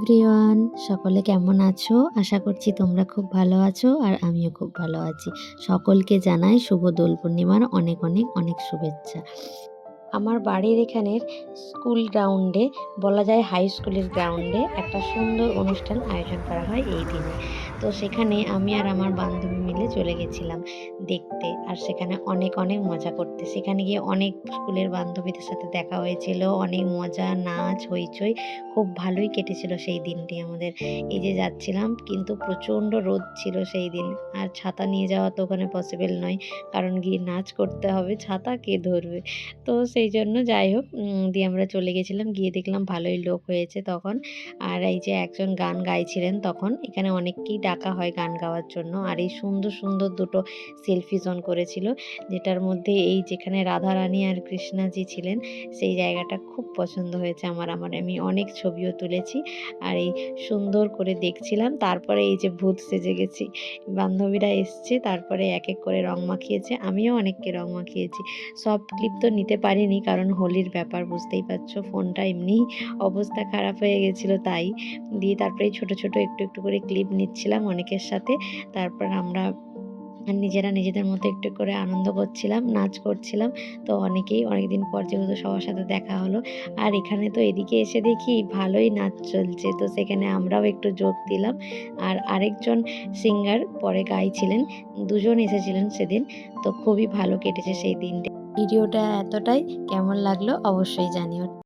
Everyone, সকলে কেমন আছো? আশা করছি তোমরা খুব ভালো আছো আর আমিও খুব ভালো আছি। সকলকে জানাই শুভ দোল পূর্ণিমার অনেক অনেক অনেক শুভেচ্ছা। আমার বাড়ির এখানের স্কুল গ্রাউন্ডে, বলা যায় হাই স্কুলের গ্রাউন্ডে একটা সুন্দর অনুষ্ঠান আয়োজন করা হয় এই দিনে। তো সেখানে আমি আর আমার বান্ধবী মিলে চলে গেছিলাম দেখতে, আর সেখানে অনেক অনেক মজা করতে। সেখানে গিয়ে অনেক স্কুলের বান্ধবীদের সাথে দেখা হয়েছিল, অনেক মজা, নাচ, হইচই, খুব ভালোই কেটেছিল সেই দিনটি আমাদের। এই যে যাচ্ছিলাম, কিন্তু প্রচণ্ড রোদ ছিল সেই দিন, আর ছাতা নিয়ে যাওয়া তো ওখানে পসিবল নয়, কারণ গিয়ে নাচ করতে হবে, ছাতা কে ধরবে। তো সেই জন্য যাই হোক, দিয়ে আমরা চলে গেছিলাম। গিয়ে দেখলাম ভালোই লোক হয়েছে তখন। আর এই যে একজন গান গাইছিলেন তখন। এখানে অনেককেই ডাকা হয় গান গাওয়ার জন্য। আর এই সুন্দর সুন্দর দুটো সেলফি জোন করেছিল, যেটার মধ্যে এই যেখানে রাধারানী আর কৃষ্ণাজি ছিলেন, সেই জায়গাটা খুব পছন্দ হয়েছে আমার। আমি অনেক ছবিও তুলেছি, আর এই সুন্দর করে দেখছিলাম। তারপরে এই যে ভূত সেজে গেছি, বান্ধবীরা এসছে, তারপরে এক এক করে রং মাখিয়েছে, আমিও অনেককে রং মাখিয়েছি। সব ক্লিপ তো নিতে পারিনি, কারণ হোলির ব্যাপার, বুঝতেই পারছো, ফোনটা এমনিই অবস্থা খারাপ হয়ে গেছিলো তাই। দিয়ে তারপরে ছোট ছোট একটু একটু করে ক্লিপ নিচ্ছিলাম অনেকের সাথে। তারপর আমরা নিজেরা নিজেদের মতো একটু করে আনন্দ করছিলাম, নাচ করছিলাম। তো অনেকেই অনেকদিন পর যেহেতু সবার সাথে দেখা হলো, আর এখানে তো এদিকে এসে দেখি ভালোই নাচ চলছে, তো সেখানে আমরাও একটু যোগ দিলাম। আর আরেকজন সিঙ্গার পরে গাইছিলেন, দুজন এসেছিলেন সেদিন। তো খুবই ভালো কেটেছে সেই দিনটা। ভিডিওটা এতটাই, কেমন লাগলো অবশ্যই জানিও।